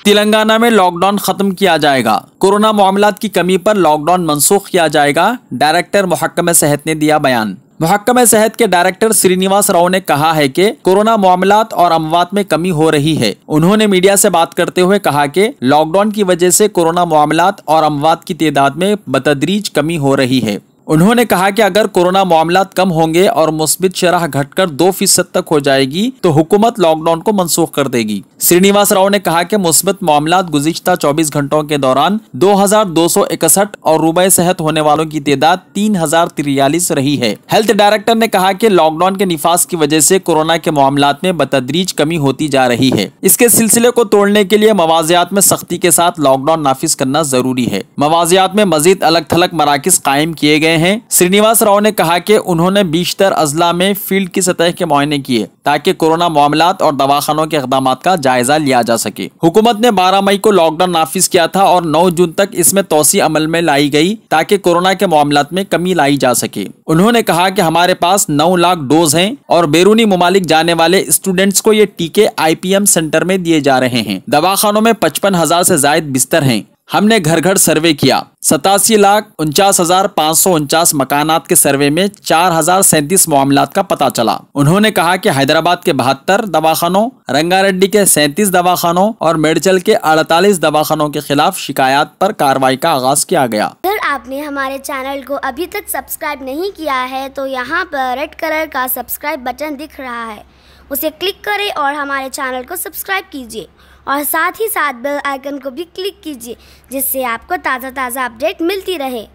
तेलंगाना में लॉकडाउन खत्म किया जाएगा। कोरोना मामलात की कमी पर लॉकडाउन मनसूख किया जाएगा। डायरेक्टर महकमा सेहत ने दिया बयान। महकमा सेहत के डायरेक्टर श्रीनिवास राव ने कहा है कि कोरोना मामलात और अमवात में कमी हो रही है। उन्होंने मीडिया से बात करते हुए कहा कि लॉकडाउन की वजह से कोरोना मामलात और अमवात की तादाद में बतदरीज कमी हो रही है। उन्होंने कहा कि अगर कोरोना मामलात कम होंगे और मुस्बित शरह घटकर 2% तक हो जाएगी तो हुकूमत लॉकडाउन को मनसूख कर देगी। श्रीनिवास राव ने कहा कि मुस्बित मामलात गुज़िश्ता 24 घंटों के दौरान 2261 और रुबए सेहत होने वालों की तादाद 3043 रही है। हेल्थ डायरेक्टर ने कहा कि लॉकडाउन के निफाज की वजह से कोरोना के मामलात में बतदरीज कमी होती जा रही है। इसके सिलसिले को तोड़ने के लिए मवाजियात में सख्ती के साथ लॉकडाउन नाफिज करना जरूरी है। मवाजियात में मजीद अलग थलग मराकिज कायम किए गए हैं। श्रीनिवास राव ने कहा कि उन्होंने 20 अजला में फील्ड की सतह के मुआयने किए ताकि कोरोना मामलात और दवाखानों के इक़दाम का जायजा लिया जा सके। हुकूमत ने 12 मई को लॉकडाउन नाफिज किया था और 9 जून तक इसमें तौसी अमल में लाई गई ताकि कोरोना के मामलात में कमी लाई जा सके। उन्होंने कहा कि हमारे पास 9 लाख डोज हैं और बैरूनी मुमालिक जाने वाले स्टूडेंट्स को ये टीके IPM सेंटर में दिए जा रहे हैं। दवाखानों में 55,000 से जायद बिस्तर हैं। हमने घर घर सर्वे किया। 87,49,549 मकानात के सर्वे में 4,037 मामलात का पता चला। उन्होंने कहा कि हैदराबाद के 72 दवाखानों, रंगारेड्डी के 37 दवाखानों और मेडचल के 48 दवाखानों के खिलाफ शिकायत पर कार्रवाई का आगाज किया गया। अगर आपने हमारे चैनल को अभी तक सब्सक्राइब नहीं किया है तो यहाँ पर रेड कलर का सब्सक्राइब बटन दिख रहा है, उसे क्लिक करें और हमारे चैनल को सब्सक्राइब कीजिए और साथ ही साथ बेल आइकन को भी क्लिक कीजिए जिससे आपको ताज़ा अपडेट मिलती रहे।